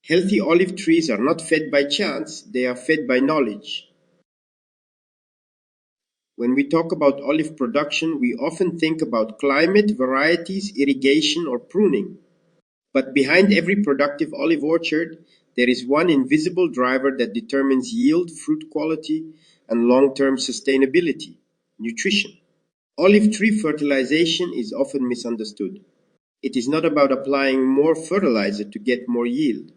Healthy olive trees are not fed by chance, they are fed by knowledge. When we talk about olive production, we often think about climate, varieties, irrigation, or pruning. But behind every productive olive orchard, there is one invisible driver that determines yield, fruit quality, and long-term sustainability: nutrition. Olive tree fertilization is often misunderstood. It is not about applying more fertilizer to get more yield.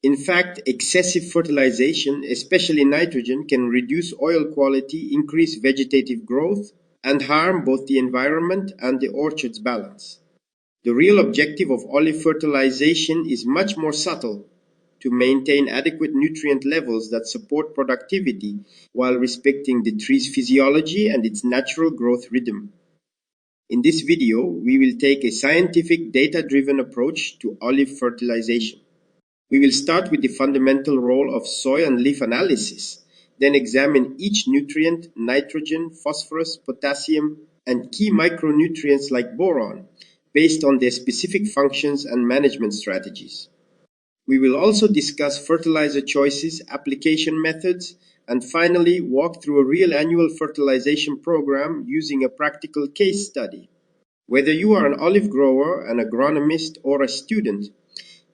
In fact, excessive fertilization, especially nitrogen, can reduce oil quality, increase vegetative growth, and harm both the environment and the orchard's balance. The real objective of olive fertilization is much more subtle: to maintain adequate nutrient levels that support productivity while respecting the tree's physiology and its natural growth rhythm. In this video, we will take a scientific, data-driven approach to olive fertilization. We will start with the fundamental role of soil and leaf analysis, then examine each nutrient, nitrogen, phosphorus, potassium, and key micronutrients like boron, based on their specific functions and management strategies. We will also discuss fertilizer choices, application methods, and finally walk through a real annual fertilization program using a practical case study. Whether you are an olive grower, an agronomist, or a student,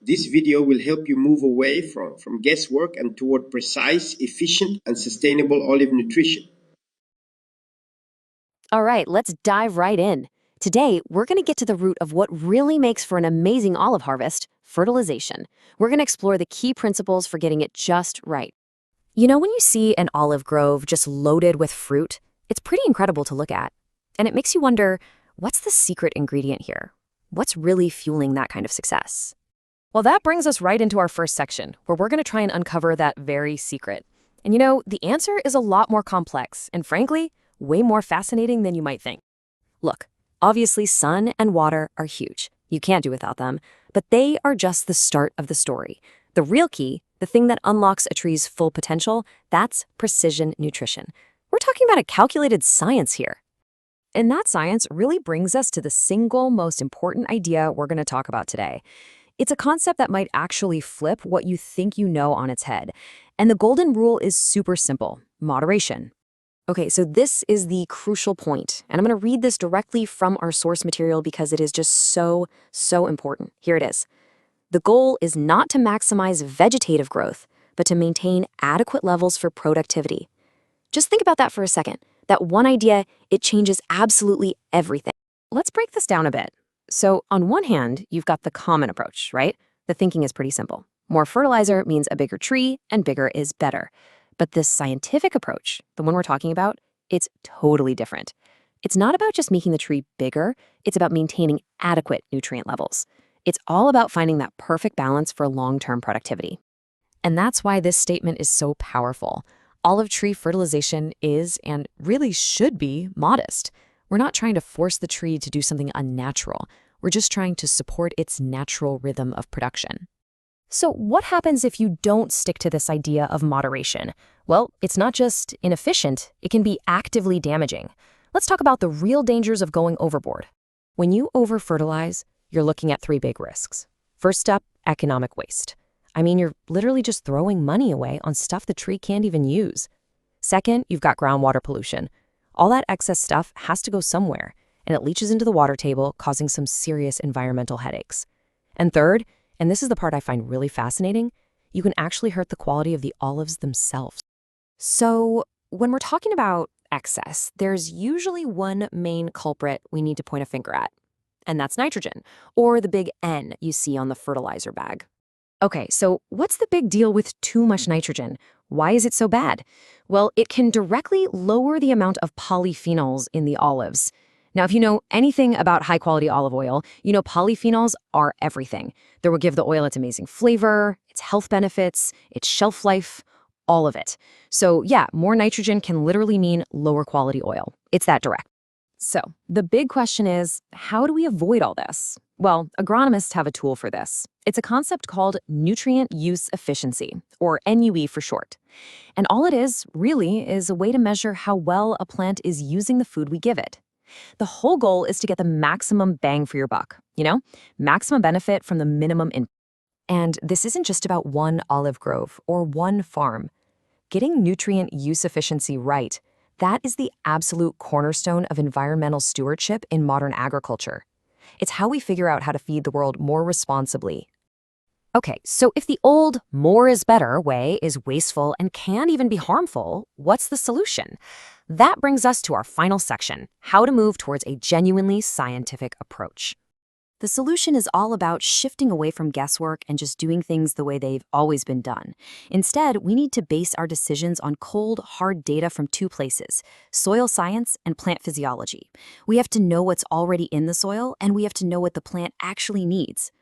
this video will help you move away from guesswork and toward precise, efficient, and sustainable olive nutrition. All right, let's dive right in. Today, we're going to get to the root of what really makes for an amazing olive harvest: fertilization. We're going to explore the key principles for getting it just right. You know, when you see an olive grove just loaded with fruit, it's pretty incredible to look at. And it makes you wonder, what's the secret ingredient here? What's really fueling that kind of success? Well, that brings us right into our first section, where we're going to try and uncover that very secret. And you know, the answer is a lot more complex and, frankly, way more fascinating than you might think. Look, obviously sun and water are huge. You can't do without them, but they are just the start of the story. The real key, the thing that unlocks a tree's full potential, that's precision nutrition. We're talking about a calculated science here. And that science really brings us to the single most important idea we're going to talk about today. It's a concept that might actually flip what you think you know on its head. And the golden rule is super simple: moderation. Okay, so this is the crucial point, and I'm going to read this directly from our source material because it is just so important. Here it is. The goal is not to maximize vegetative growth, but to maintain adequate levels for productivity. Just think about that for a second. That one idea, it changes absolutely everything. Let's break this down a bit. So on one hand, you've got the common approach, right? The thinking is pretty simple. More fertilizer means a bigger tree, and bigger is better. But this scientific approach, the one we're talking about, it's totally different. It's not about just making the tree bigger, it's about maintaining adequate nutrient levels. It's all about finding that perfect balance for long-term productivity. And that's why this statement is so powerful. Olive tree fertilization is, and really should be, modest. We're not trying to force the tree to do something unnatural. We're just trying to support its natural rhythm of production. So what happens if you don't stick to this idea of moderation? Well, it's not just inefficient, it can be actively damaging. Let's talk about the real dangers of going overboard. When you over-fertilize, you're looking at 3 big risks. First up, economic waste. I mean, you're literally just throwing money away on stuff the tree can't even use. Second, you've got groundwater pollution. All that excess stuff has to go somewhere, and it leaches into the water table, causing some serious environmental headaches. And third, and this is the part I find really fascinating, you can actually hurt the quality of the olives themselves. So when we're talking about excess, there's usually one main culprit we need to point a finger at, and that's nitrogen, or the big N you see on the fertilizer bag. Okay, so what's the big deal with too much nitrogen? Why is it so bad? Well, it can directly lower the amount of polyphenols in the olives. Now, if you know anything about high-quality olive oil, you know polyphenols are everything. They will give the oil its amazing flavor, its health benefits, its shelf life, all of it. So yeah, more nitrogen can literally mean lower quality oil. It's that direct. So the big question is, how do we avoid all this? Well, agronomists have a tool for this. It's a concept called nutrient use efficiency, or NUE for short. And all it is, really, is a way to measure how well a plant is using the food we give it. The whole goal is to get the maximum bang for your buck, maximum benefit from the minimum input. And this isn't just about one olive grove or one farm. Getting nutrient use efficiency right, that is the absolute cornerstone of environmental stewardship in modern agriculture. It's how we figure out how to feed the world more responsibly. Okay, so if the old more is better way is wasteful and can even be harmful, what's the solution? That brings us to our final section, how to move towards a genuinely scientific approach. The solution is all about shifting away from guesswork and just doing things the way they've always been done. Instead, we need to base our decisions on cold, hard data from two places: soil science and plant physiology. We have to know what's already in the soil, and we have to know what the plant actually needs.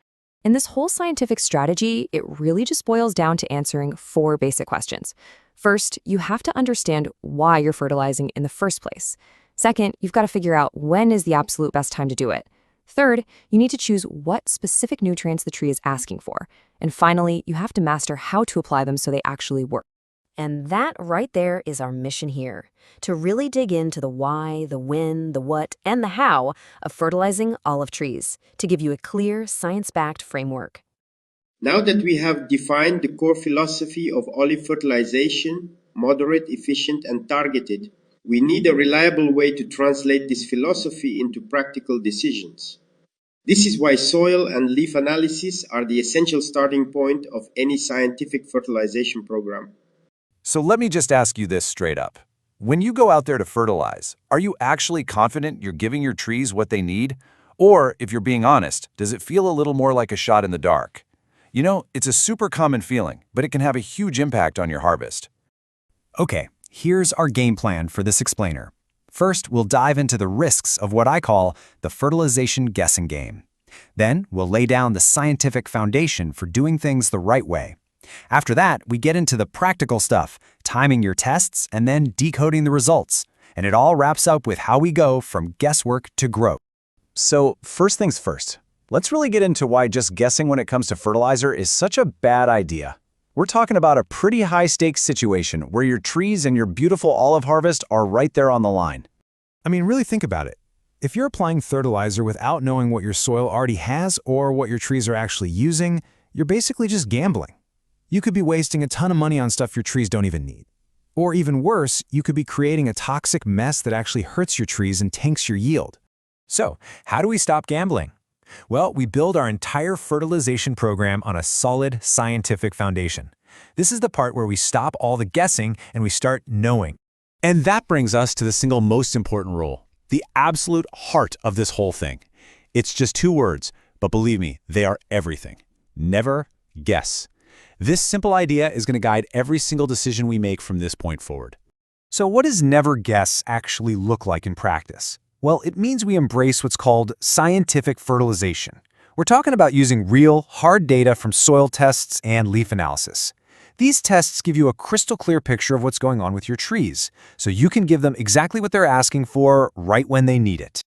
In this whole scientific strategy, it really just boils down to answering four basic questions. First, you have to understand why you're fertilizing in the first place. Second, you've got to figure out when is the absolute best time to do it. Third, you need to choose what specific nutrients the tree is asking for. And finally, you have to master how to apply them so they actually work. And that right there is our mission here, to really dig into the why, the when, the what, and the how of fertilizing olive trees, to give you a clear, science-backed framework. Now that we have defined the core philosophy of olive fertilization, moderate, efficient, and targeted, we need a reliable way to translate this philosophy into practical decisions. This is why soil and leaf analysis are the essential starting point of any scientific fertilization program. So let me just ask you this straight up. When you go out there to fertilize, are you actually confident you're giving your trees what they need? Or, if you're being honest, does it feel a little more like a shot in the dark? You know, it's a super common feeling, but it can have a huge impact on your harvest. Okay, here's our game plan for this explainer. First, we'll dive into the risks of what I call the fertilization guessing game. Then, we'll lay down the scientific foundation for doing things the right way. After that, we get into the practical stuff, timing your tests and then decoding the results. And it all wraps up with how we go from guesswork to growth. So, first things first, let's really get into why just guessing when it comes to fertilizer is such a bad idea. We're talking about a pretty high-stakes situation where your trees and your beautiful olive harvest are right there on the line. I mean, really think about it. If you're applying fertilizer without knowing what your soil already has or what your trees are actually using, you're basically just gambling. You could be wasting a ton of money on stuff your trees don't even need. Or even worse, you could be creating a toxic mess that actually hurts your trees and tanks your yield. So, how do we stop gambling? Well, we build our entire fertilization program on a solid scientific foundation. This is the part where we stop all the guessing and we start knowing. And that brings us to the single most important rule, the absolute heart of this whole thing. It's just two words, but believe me, they are everything. Never guess. This simple idea is going to guide every single decision we make from this point forward. So what does never guess actually look like in practice? Well, it means we embrace what's called scientific fertilization. We're talking about using real, hard data from soil tests and leaf analysis. These tests give you a crystal clear picture of what's going on with your trees, so you can give them exactly what they're asking for right when they need it.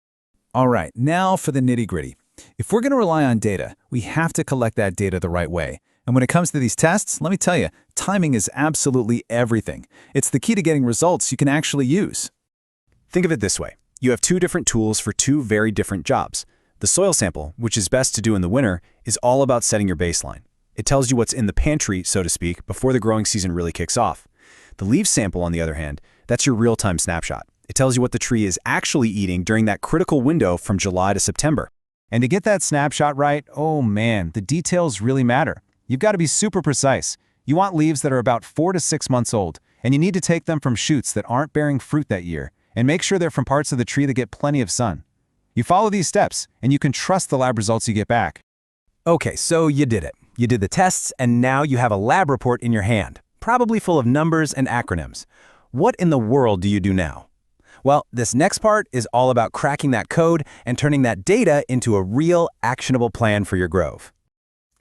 All right, now for the nitty-gritty. If we're going to rely on data, we have to collect that data the right way. And when it comes to these tests, let me tell you, timing is absolutely everything. It's the key to getting results you can actually use. Think of it this way. You have two different tools for two very different jobs. The soil sample, which is best to do in the winter, is all about setting your baseline. It tells you what's in the pantry, so to speak, before the growing season really kicks off. The leaf sample, on the other hand, that's your real-time snapshot. It tells you what the tree is actually eating during that critical window from July to September. And to get that snapshot right, oh man, the details really matter. You've got to be super precise. You want leaves that are about 4 to 6 months old, and you need to take them from shoots that aren't bearing fruit that year, and make sure they're from parts of the tree that get plenty of sun. You follow these steps, and you can trust the lab results you get back. Okay, so you did it. You did the tests, and now you have a lab report in your hand, probably full of numbers and acronyms. What in the world do you do now? Well, this next part is all about cracking that code and turning that data into a real, actionable plan for your grove.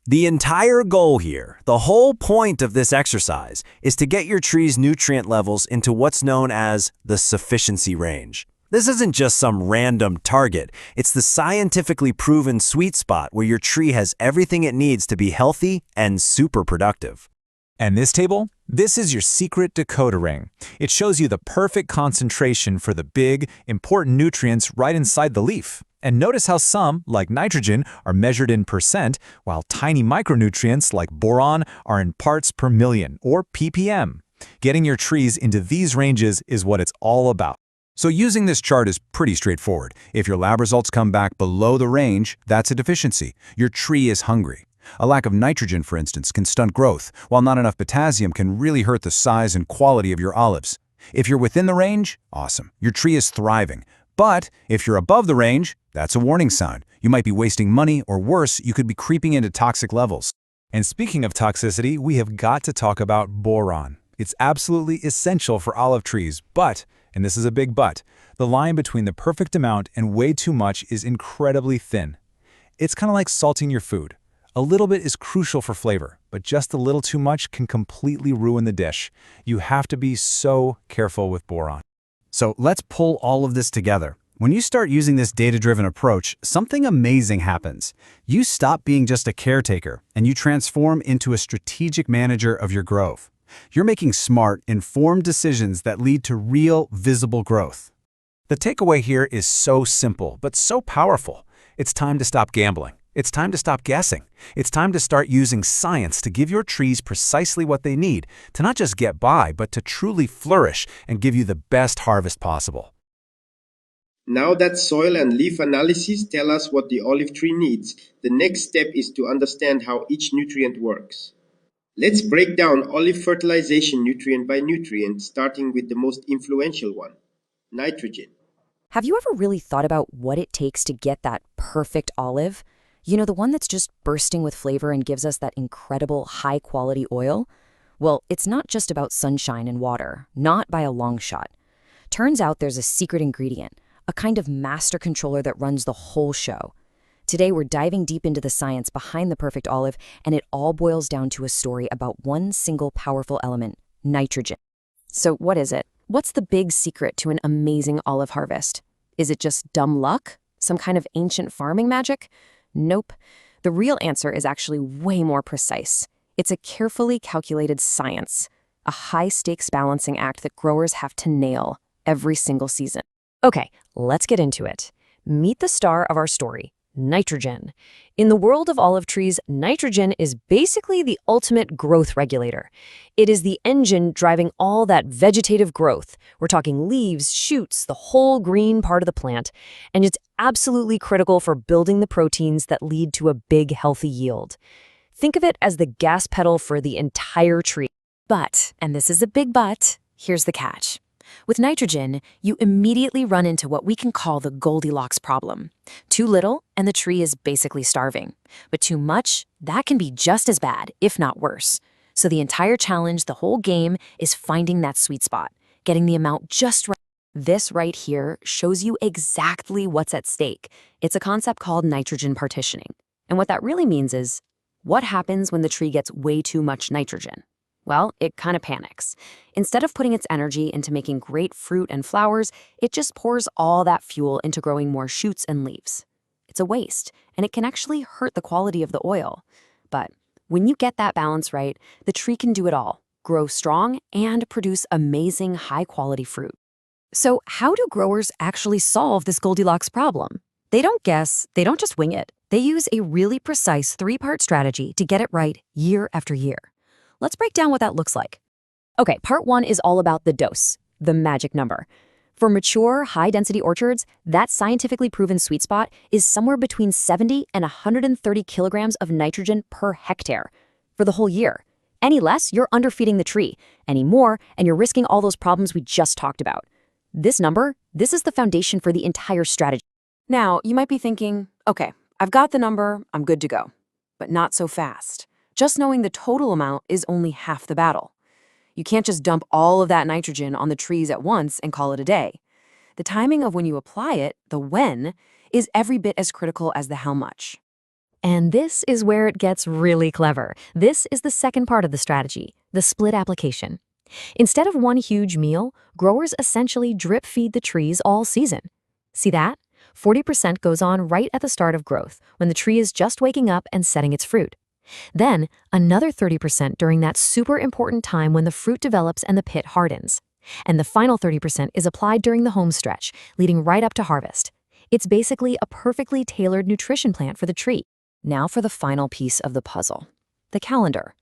The entire goal here, the whole point of this exercise, is to get your tree's nutrient levels into what's known as the sufficiency range. This isn't just some random target. It's the scientifically proven sweet spot where your tree has everything it needs to be healthy and super productive. And this table? This is your secret decoder ring. It shows you the perfect concentration for the big, important nutrients right inside the leaf. And notice how some, like nitrogen, are measured in percent, while tiny micronutrients like boron are in parts per million, or ppm. Getting your trees into these ranges is what it's all about. So using this chart is pretty straightforward. If your lab results come back below the range, that's a deficiency. Your tree is hungry. A lack of nitrogen, for instance, can stunt growth, while not enough potassium can really hurt the size and quality of your olives. If you're within the range, awesome. Your tree is thriving. But if you're above the range, that's a warning sign. You might be wasting money, or worse, you could be creeping into toxic levels. And speaking of toxicity, we have got to talk about boron. It's absolutely essential for olive trees, but, and this is a big but, the line between the perfect amount and way too much is incredibly thin. It's kind of like salting your food. A little bit is crucial for flavor, but just a little too much can completely ruin the dish. You have to be so careful with boron. So let's pull all of this together. When you start using this data-driven approach, something amazing happens. You stop being just a caretaker, and you transform into a strategic manager of your growth. You're making smart, informed decisions that lead to real, visible growth. The takeaway here is so simple, but so powerful. It's time to stop gambling. It's time to stop guessing. It's time to start using science to give your trees precisely what they need, to not just get by, but to truly flourish and give you the best harvest possible. Now that soil and leaf analysis tell us what the olive tree needs, the next step is to understand how each nutrient works. Let's break down olive fertilization nutrient by nutrient, starting with the most influential one, nitrogen. Have you ever really thought about what it takes to get that perfect olive? You know, the one that's just bursting with flavor and gives us that incredible high-quality oil? Well, it's not just about sunshine and water, not by a long shot. Turns out there's a secret ingredient, a kind of master controller that runs the whole show. Today, we're diving deep into the science behind the perfect olive, and it all boils down to a story about one single powerful element, nitrogen. So what is it? What's the big secret to an amazing olive harvest? Is it just dumb luck? Some kind of ancient farming magic? Nope. The real answer is actually way more precise. It's a carefully calculated science, a high-stakes balancing act that growers have to nail every single season. Okay, let's get into it. Meet the star of our story, nitrogen. In the world of olive trees, nitrogen is basically the ultimate growth regulator. It is the engine driving all that vegetative growth. We're talking leaves, shoots, the whole green part of the plant, and it's absolutely critical for building the proteins that lead to a big, healthy yield. Think of it as the gas pedal for the entire tree. But, and this is a big but, here's the catch. With nitrogen, you immediately run into what we can call the Goldilocks problem. Too little, and the tree is basically starving. But too much, that can be just as bad, if not worse. So the entire challenge, the whole game, is finding that sweet spot, getting the amount just right. This right here shows you exactly what's at stake. It's a concept called nitrogen partitioning. And what that really means is, what happens when the tree gets way too much nitrogen? Well, it kind of panics. Instead of putting its energy into making great fruit and flowers, it just pours all that fuel into growing more shoots and leaves. It's a waste, and it can actually hurt the quality of the oil. But when you get that balance right, the tree can do it all, grow strong, and produce amazing high-quality fruit. So how do growers actually solve this Goldilocks problem? They don't guess, they don't just wing it. They use a really precise three-part strategy to get it right year after year. Let's break down what that looks like. Okay, part one is all about the dose, the magic number. For mature, high-density orchards, that scientifically proven sweet spot is somewhere between 70 and 130 kilograms of nitrogen per hectare for the whole year. Any less, you're underfeeding the tree. Any more, and you're risking all those problems we just talked about. This number, this is the foundation for the entire strategy. Now, you might be thinking, okay, I've got the number, I'm good to go. But not so fast. Just knowing the total amount is only half the battle. You can't just dump all of that nitrogen on the trees at once and call it a day. The timing of when you apply it, the when, is every bit as critical as the how much. And this is where it gets really clever. This is the second part of the strategy, the split application. Instead of one huge meal, growers essentially drip feed the trees all season. See that? 40% goes on right at the start of growth, when the tree is just waking up and setting its fruit. Then, another 30% during that super important time when the fruit develops and the pit hardens. And the final 30% is applied during the home stretch, leading right up to harvest. It's basically a perfectly tailored nutrition plan for the tree. Now for the final piece of the puzzle, the calendar.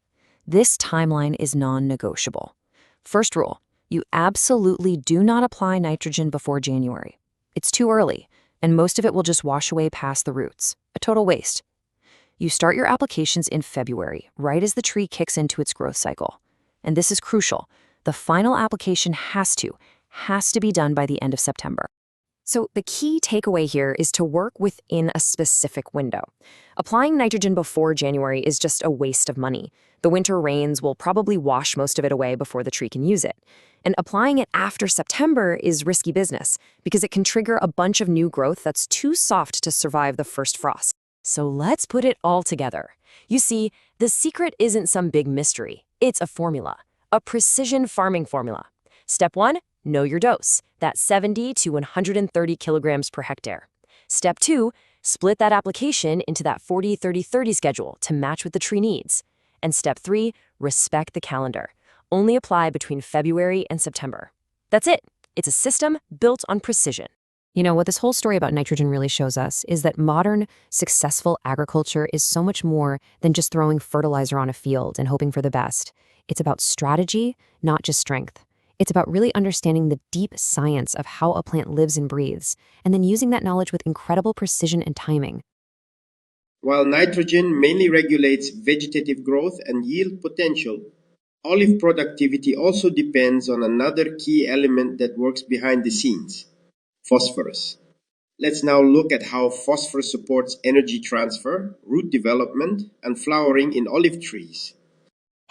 This timeline is non-negotiable. First rule, you absolutely do not apply nitrogen before January. It's too early, and most of it will just wash away past the roots. A total waste. You start your applications in February, right as the tree kicks into its growth cycle. And this is crucial. The final application has to be done by the end of September. So the key takeaway here is to work within a specific window. Applying nitrogen before January is just a waste of money. The winter rains will probably wash most of it away before the tree can use it. And applying it after September is risky business because it can trigger a bunch of new growth that's too soft to survive the first frost. So let's put it all together. You see, the secret isn't some big mystery. It's a formula, a precision farming formula. Step 1, know your dose, that's 70 to 130 kilograms per hectare. Step 2, split that application into that 40-30-30 schedule to match what the tree needs. And step 3, respect the calendar. Only apply between February and September. That's it. It's a system built on precision. You know, what this whole story about nitrogen really shows us is that modern, successful agriculture is so much more than just throwing fertilizer on a field and hoping for the best. It's about strategy, not just strength. It's about really understanding the deep science of how a plant lives and breathes, and then using that knowledge with incredible precision and timing. While nitrogen mainly regulates vegetative growth and yield potential, olive productivity also depends on another key element that works behind the scenes: phosphorus. Let's now look at how phosphorus supports energy transfer, root development, and flowering in olive trees.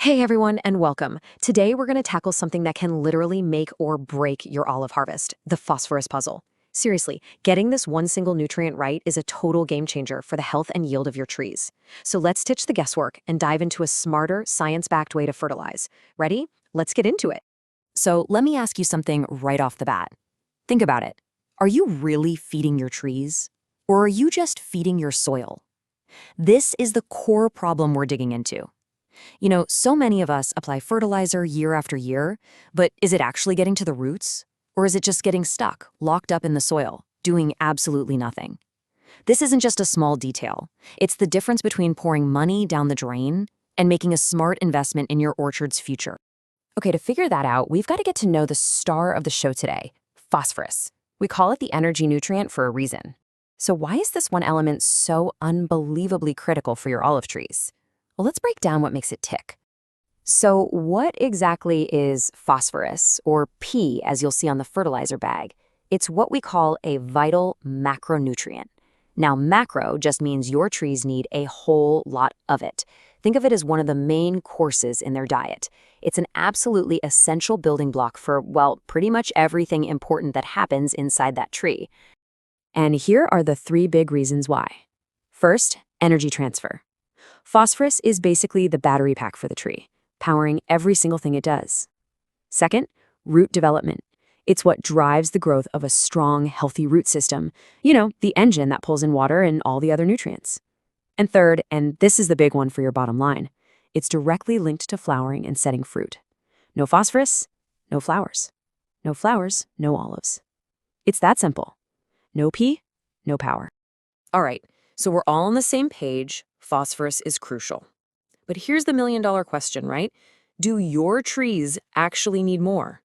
Hey everyone, and welcome. Today we're going to tackle something that can literally make or break your olive harvest, the phosphorus puzzle. Seriously, getting this one single nutrient right is a total game changer for the health and yield of your trees. So let's ditch the guesswork and dive into a smarter, science-backed way to fertilize. Ready? Let's get into it. So let me ask you something right off the bat. Think about it. Are you really feeding your trees? Or are you just feeding your soil? This is the core problem we're digging into. You know, so many of us apply fertilizer year after year, but is it actually getting to the roots? Or is it just getting stuck, locked up in the soil, doing absolutely nothing? This isn't just a small detail. It's the difference between pouring money down the drain and making a smart investment in your orchard's future. Okay, to figure that out, we've got to get to know the star of the show today, phosphorus. We call it the energy nutrient for a reason. So why is this one element so unbelievably critical for your olive trees? Well, let's break down what makes it tick. So what exactly is phosphorus, or P, as you'll see on the fertilizer bag? It's what we call a vital macronutrient. Now, macro just means your trees need a whole lot of it. Think of it as one of the main courses in their diet. It's an absolutely essential building block for, well, pretty much everything important that happens inside that tree. And here are the 3 big reasons why. First, energy transfer. Phosphorus is basically the battery pack for the tree, powering every single thing it does. Second, root development. It's what drives the growth of a strong, healthy root system. You know, the engine that pulls in water and all the other nutrients. And third, and this is the big one for your bottom line, it's directly linked to flowering and setting fruit. No phosphorus, no flowers. No flowers, no olives. It's that simple. No P, no power. All right, so we're all on the same page. Phosphorus is crucial. But here's the million-dollar question, right? Do your trees actually need more?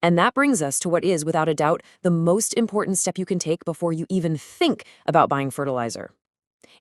And that brings us to what is, without a doubt, the most important step you can take before you even think about buying fertilizer.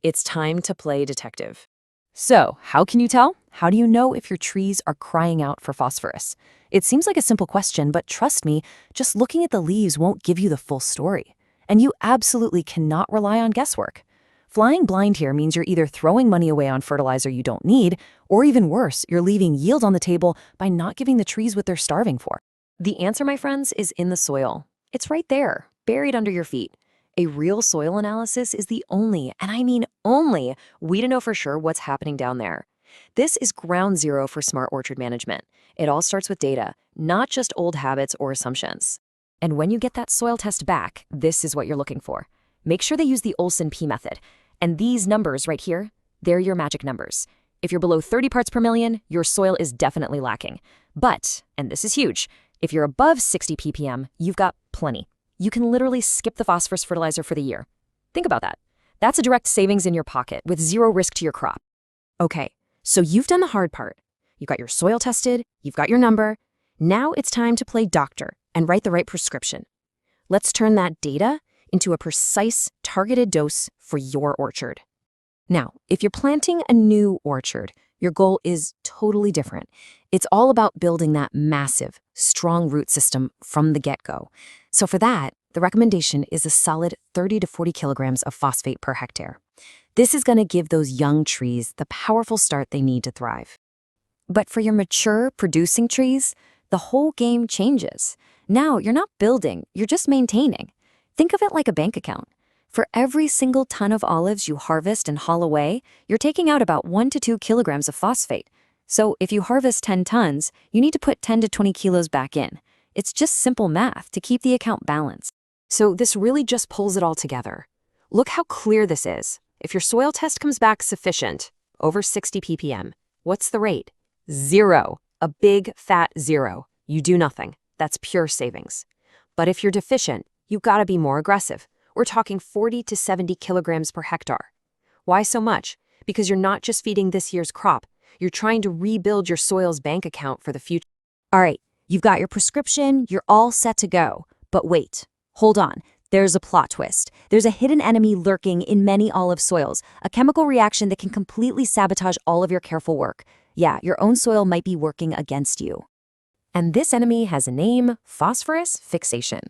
It's time to play detective. So, how can you tell? How do you know if your trees are crying out for phosphorus? It seems like a simple question, but trust me, just looking at the leaves won't give you the full story. And you absolutely cannot rely on guesswork. Flying blind here means you're either throwing money away on fertilizer you don't need, or even worse, you're leaving yield on the table by not giving the trees what they're starving for. The answer, my friends, is in the soil. It's right there, buried under your feet. A real soil analysis is the only, and I mean only, way to know for sure what's happening down there. This is ground zero for smart orchard management. It all starts with data, not just old habits or assumptions. And when you get that soil test back, this is what you're looking for. Make sure they use the Olsen P method. And these numbers right here, they're your magic numbers. If you're below 30 parts per million, your soil is definitely lacking. But, and this is huge, if you're above 60 ppm, you've got plenty. you can literally skip the phosphorus fertilizer for the year. Think about that. That's a direct savings in your pocket with zero risk to your crop. Okay, so you've done the hard part. You've got your soil tested, you've got your number. Now it's time to play doctor and write the right prescription. Let's turn that data into a precise, targeted dose for your orchard. Now, if you're planting a new orchard, your goal is totally different. It's all about building that massive, strong root system from the get-go. So for that, the recommendation is a solid 30 to 40 kilograms of phosphate per hectare. This is going to give those young trees the powerful start they need to thrive. But for your mature, producing trees, the whole game changes. Now you're not building, you're just maintaining. Think of it like a bank account. For every single ton of olives you harvest and haul away, you're taking out about 1 to 2 kilograms of phosphate. So if you harvest 10 tons, you need to put 10 to 20 kilos back in. It's just simple math to keep the account balanced. So this really just pulls it all together. Look how clear this is. If your soil test comes back sufficient, over 60 ppm, what's the rate? 0. A big, fat 0. You do nothing. That's pure savings. But if you're deficient, you've got to be more aggressive. We're talking 40 to 70 kilograms per hectare. Why so much? Because you're not just feeding this year's crop. You're trying to rebuild your soil's bank account for the future. All right, you've got your prescription, you're all set to go. But wait, hold on. There's a plot twist. There's a hidden enemy lurking in many olive soils, a chemical reaction that can completely sabotage all of your careful work. Yeah, your own soil might be working against you. And this enemy has a name: phosphorus fixation.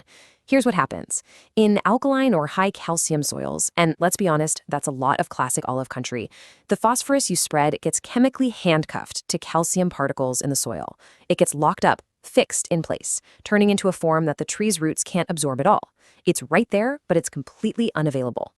Here's what happens. In alkaline or high calcium soils, and let's be honest, that's a lot of classic olive country, the phosphorus you spread gets chemically handcuffed to calcium particles in the soil. It gets locked up, fixed in place, turning into a form that the tree's roots can't absorb at all. It's right there, but it's completely unavailable.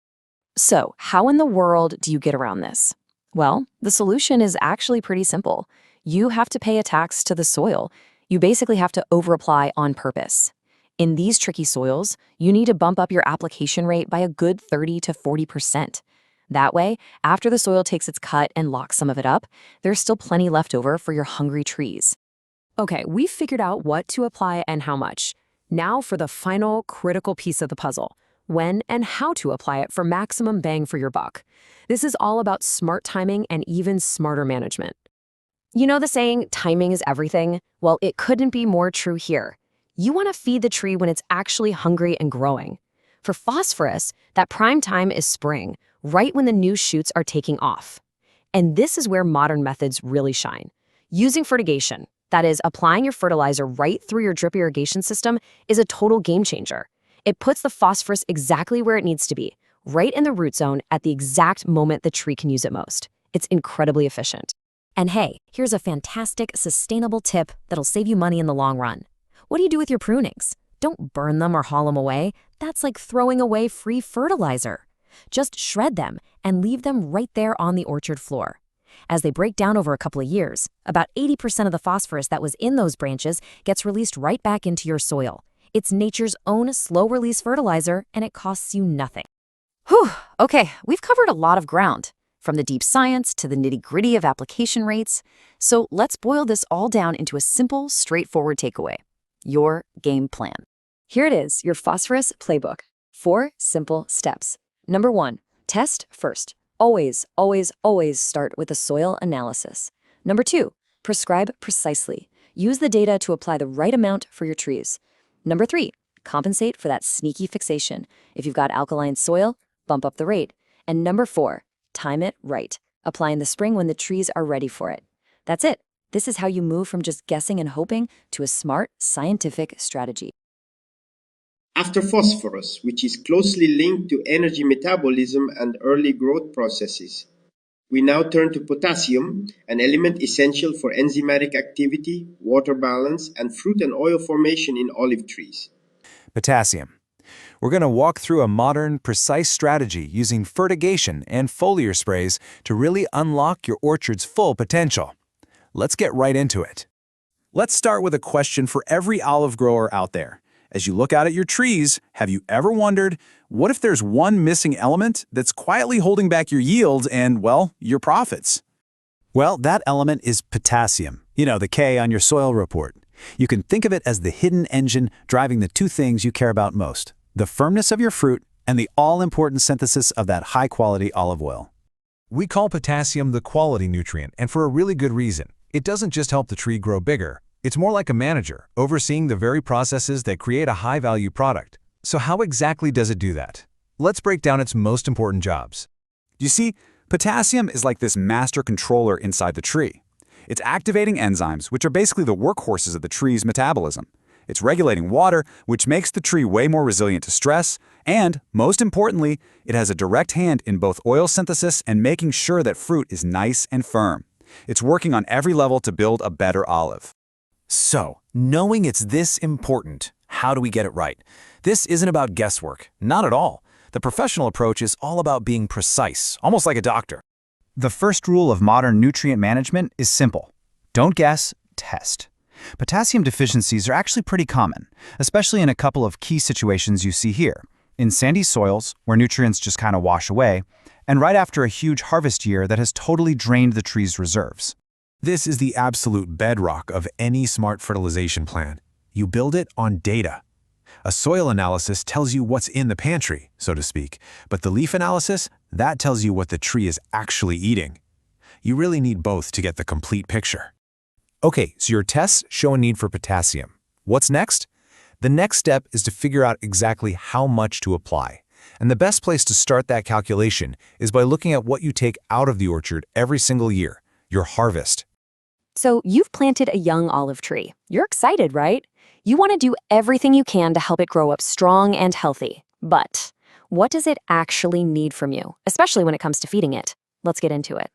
So, how in the world do you get around this? Well, the solution is actually pretty simple. You have to pay a tax to the soil. You basically have to overapply on purpose. In these tricky soils, you need to bump up your application rate by a good 30 to 40%. That way, after the soil takes its cut and locks some of it up, there's still plenty left over for your hungry trees. Okay, we've figured out what to apply and how much. Now for the final critical piece of the puzzle: when and how to apply it for maximum bang for your buck. This is all about smart timing and even smarter management. You know the saying, timing is everything? Well, it couldn't be more true here. You want to feed the tree when it's actually hungry and growing. For phosphorus, that prime time is spring, right when the new shoots are taking off. And this is where modern methods really shine. Using fertigation, that is, applying your fertilizer right through your drip irrigation system, is a total game changer. It puts the phosphorus exactly where it needs to be, right in the root zone at the exact moment the tree can use it most. It's incredibly efficient. And hey, here's a fantastic, sustainable tip that'll save you money in the long run. What do you do with your prunings? Don't burn them or haul them away. That's like throwing away free fertilizer. Just shred them and leave them right there on the orchard floor. As they break down over a couple of years, about 80% of the phosphorus that was in those branches gets released right back into your soil. It's nature's own slow-release fertilizer, and it costs you nothing. Whew, okay, we've covered a lot of ground, from the deep science to the nitty-gritty of application rates. So let's boil this all down into a simple, straightforward takeaway: your game plan. Here it is, your phosphorus playbook. 4 simple steps. Number 1, test first. Always, always, always start with a soil analysis. Number 2, prescribe precisely. Use the data to apply the right amount for your trees. Number 3, compensate for that sneaky fixation. If you've got alkaline soil, bump up the rate. And number 4, time it right. Apply in the spring when the trees are ready for it. That's it. This is how you move from just guessing and hoping to a smart, scientific strategy. After phosphorus, which is closely linked to energy metabolism and early growth processes, we now turn to potassium, an element essential for enzymatic activity, water balance, and fruit and oil formation in olive trees. Potassium. We're going to walk through a modern, precise strategy using fertigation and foliar sprays to really unlock your orchard's full potential. Let's get right into it. Let's start with a question for every olive grower out there. As you look out at your trees, have you ever wondered, what if there's one missing element that's quietly holding back your yields and, well, your profits? Well, that element is potassium. You know, the K on your soil report. You can think of it as the hidden engine driving the two things you care about most: the firmness of your fruit, and the all-important synthesis of that high-quality olive oil. We call potassium the quality nutrient, and for a really good reason. It doesn't just help the tree grow bigger. It's more like a manager, overseeing the very processes that create a high-value product. So how exactly does it do that? Let's break down its most important jobs. You see, potassium is like this master controller inside the tree. It's activating enzymes, which are basically the workhorses of the tree's metabolism. It's regulating water, which makes the tree way more resilient to stress, and, most importantly, it has a direct hand in both oil synthesis and making sure that fruit is nice and firm. It's working on every level to build a better olive. So, knowing it's this important, how do we get it right? This isn't about guesswork, not at all. The professional approach is all about being precise, almost like a doctor. The first rule of modern nutrient management is simple. Don't guess, test. Potassium deficiencies are actually pretty common, especially in a couple of key situations you see here. In sandy soils, where nutrients just kind of wash away, and right after a huge harvest year that has totally drained the tree's reserves. This is the absolute bedrock of any smart fertilization plan. You build it on data. A soil analysis tells you what's in the pantry, so to speak, but the leaf analysis, that tells you what the tree is actually eating. You really need both to get the complete picture. Okay, so your tests show a need for potassium. What's next? The next step is to figure out exactly how much to apply. And the best place to start that calculation is by looking at what you take out of the orchard every single year, your harvest. So you've planted a young olive tree. You're excited, right? You want to do everything you can to help it grow up strong and healthy. But what does it actually need from you, especially when it comes to feeding it? Let's get into it.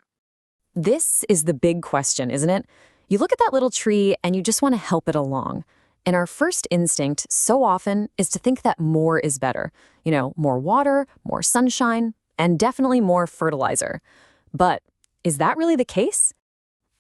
This is the big question, isn't it? You look at that little tree and you just want to help it along. And our first instinct so often is to think that more is better. You know, more water, more sunshine, and definitely more fertilizer. But is that really the case?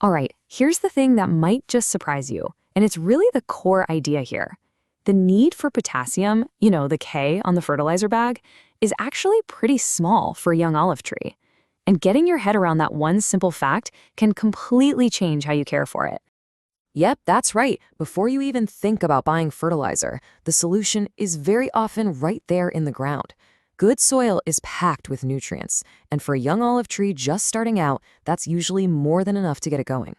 All right, here's the thing that might just surprise you, and it's really the core idea here. The need for potassium, you know, the K on the fertilizer bag, is actually pretty small for a young olive tree. And getting your head around that one simple fact can completely change how you care for it. Yep, that's right. Before you even think about buying fertilizer, the solution is very often right there in the ground. Good soil is packed with nutrients, and for a young olive tree just starting out, that's usually more than enough to get it going.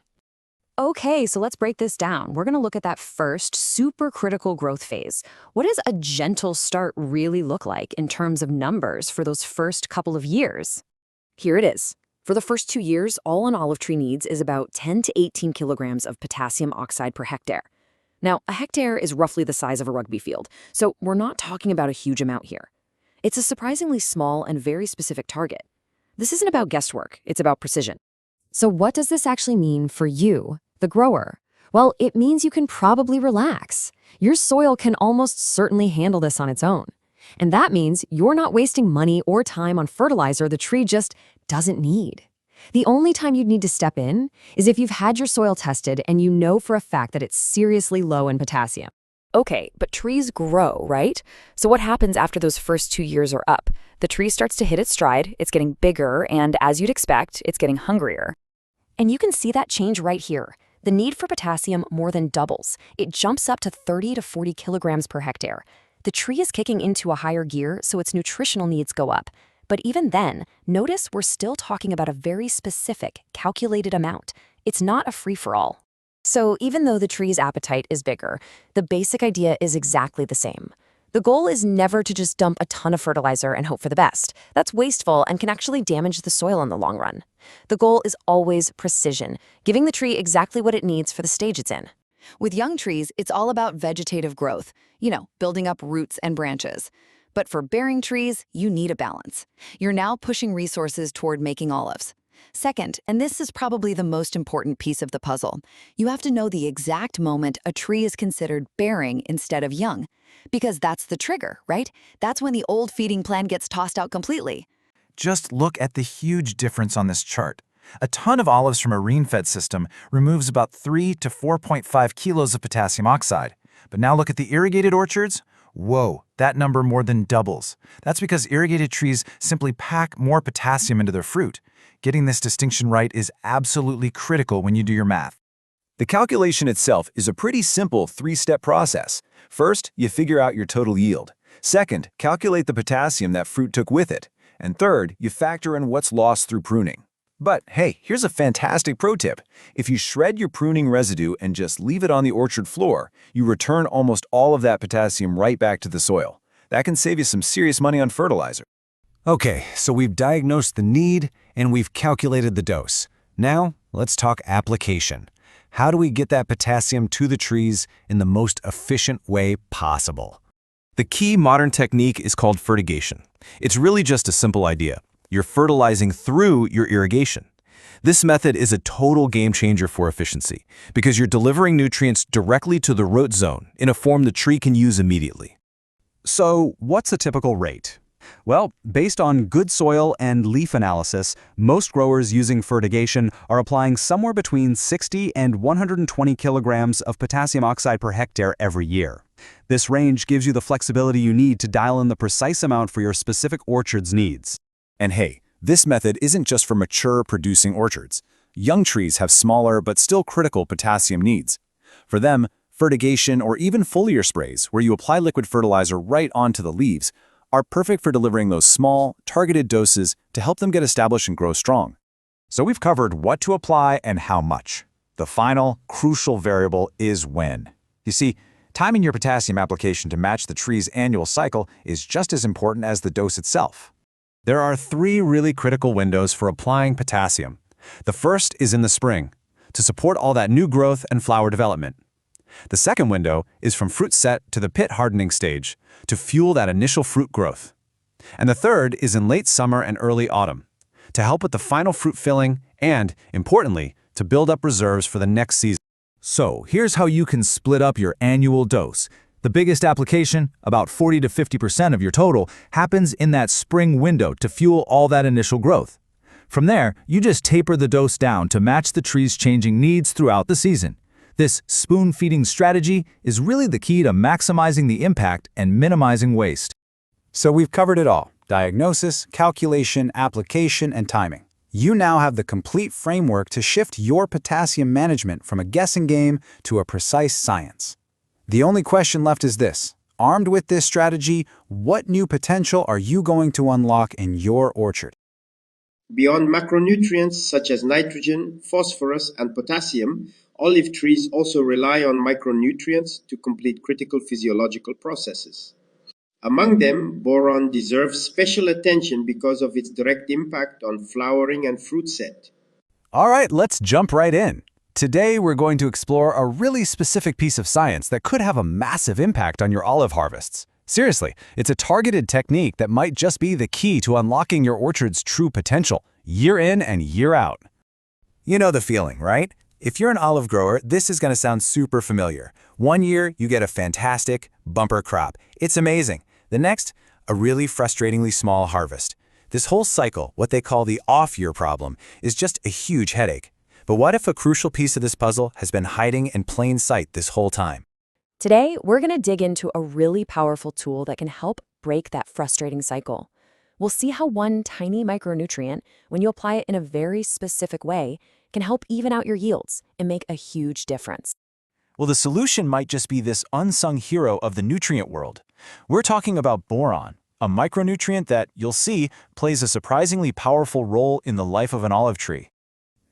Okay, so let's break this down. We're going to look at that first super critical growth phase. What does a gentle start really look like in terms of numbers for those first couple of years? Here it is. For the first 2 years, all an olive tree needs is about 10 to 18 kilograms of potassium oxide per hectare. Now, a hectare is roughly the size of a rugby field, so we're not talking about a huge amount here. It's a surprisingly small and very specific target. This isn't about guesswork, it's about precision. So what does this actually mean for you, the grower? Well, it means you can probably relax. Your soil can almost certainly handle this on its own. And that means you're not wasting money or time on fertilizer the tree just doesn't need. The only time you'd need to step in is if you've had your soil tested and you know for a fact that it's seriously low in potassium. Okay, but trees grow, right? So what happens after those first 2 years are up? The tree starts to hit its stride, it's getting bigger, and as you'd expect, it's getting hungrier. And you can see that change right here. The need for potassium more than doubles. It jumps up to 30 to 40 kilograms per hectare. The tree is kicking into a higher gear, so its nutritional needs go up. But even then, notice we're still talking about a very specific, calculated amount. It's not a free-for-all. So even though the tree's appetite is bigger, the basic idea is exactly the same. The goal is never to just dump a ton of fertilizer and hope for the best. That's wasteful and can actually damage the soil in the long run. The goal is always precision, giving the tree exactly what it needs for the stage it's in. With young trees, it's all about vegetative growth, building up roots and branches. But for bearing trees, you need a balance. You're now pushing resources toward making olives. Second, and this is probably the most important piece of the puzzle, you have to know the exact moment a tree is considered bearing instead of young. Because that's the trigger, right? That's when the old feeding plan gets tossed out completely. Just look at the huge difference on this chart. A ton of olives from a rain-fed system removes about 3 to 4.5 kilos of potassium oxide. But now look at the irrigated orchards. Whoa, that number more than doubles. That's because irrigated trees simply pack more potassium into their fruit. Getting this distinction right is absolutely critical when you do your math. The calculation itself is a pretty simple 3-step process. First, you figure out your total yield. Second, calculate the potassium that fruit took with it. And third, you factor in what's lost through pruning. But hey, here's a fantastic pro tip. If you shred your pruning residue and just leave it on the orchard floor, you return almost all of that potassium right back to the soil. That can save you some serious money on fertilizer. Okay, so we've diagnosed the need and we've calculated the dose. Now, let's talk application. How do we get that potassium to the trees in the most efficient way possible? The key modern technique is called fertigation. It's really just a simple idea. You're fertilizing through your irrigation. This method is a total game changer for efficiency because you're delivering nutrients directly to the root zone in a form the tree can use immediately. So, what's a typical rate? Well, based on good soil and leaf analysis, most growers using fertigation are applying somewhere between 60 and 120 kilograms of potassium oxide per hectare every year. This range gives you the flexibility you need to dial in the precise amount for your specific orchard's needs. And hey, this method isn't just for mature producing orchards. Young trees have smaller but still critical potassium needs. For them, fertigation or even foliar sprays, where you apply liquid fertilizer right onto the leaves, are perfect for delivering those small, targeted doses to help them get established and grow strong. So we've covered what to apply and how much. The final, crucial variable is when. You see, timing your potassium application to match the tree's annual cycle is just as important as the dose itself. There are 3 really critical windows for applying potassium. The first is in the spring, to support all that new growth and flower development. The second window is from fruit set to the pit hardening stage, to fuel that initial fruit growth. And the third is in late summer and early autumn, to help with the final fruit filling and, importantly, to build up reserves for the next season. So here's how you can split up your annual dose. The biggest application, about 40 to 50% of your total, happens in that spring window to fuel all that initial growth. From there, you just taper the dose down to match the tree's changing needs throughout the season. This spoon-feeding strategy is really the key to maximizing the impact and minimizing waste. So we've covered it all: diagnosis, calculation, application, and timing. You now have the complete framework to shift your potassium management from a guessing game to a precise science. The only question left is this: armed with this strategy, what new potential are you going to unlock in your orchard? Beyond macronutrients such as nitrogen, phosphorus, and potassium, olive trees also rely on micronutrients to complete critical physiological processes. Among them, boron deserves special attention because of its direct impact on flowering and fruit set. All right, let's jump right in. Today, we're going to explore a really specific piece of science that could have a massive impact on your olive harvests. Seriously, it's a targeted technique that might just be the key to unlocking your orchard's true potential, year in and year out. You know the feeling, right? If you're an olive grower, this is going to sound super familiar. One year, you get a fantastic, bumper crop. It's amazing. The next, a really frustratingly small harvest. This whole cycle, what they call the off-year problem, is just a huge headache. But what if a crucial piece of this puzzle has been hiding in plain sight this whole time? Today, we're going to dig into a really powerful tool that can help break that frustrating cycle. We'll see how one tiny micronutrient, when you apply it in a very specific way, can help even out your yields and make a huge difference. Well, the solution might just be this unsung hero of the nutrient world. We're talking about boron, a micronutrient that, you'll see, plays a surprisingly powerful role in the life of an olive tree.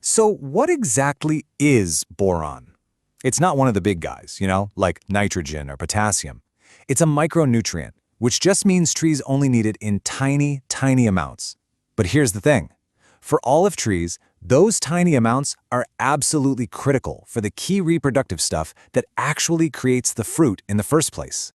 So what exactly is boron? It's not one of the big guys, like nitrogen or potassium. It's a micronutrient, which just means trees only need it in tiny, tiny amounts. But here's the thing. For olive trees, those tiny amounts are absolutely critical for the key reproductive stuff that actually creates the fruit in the first place.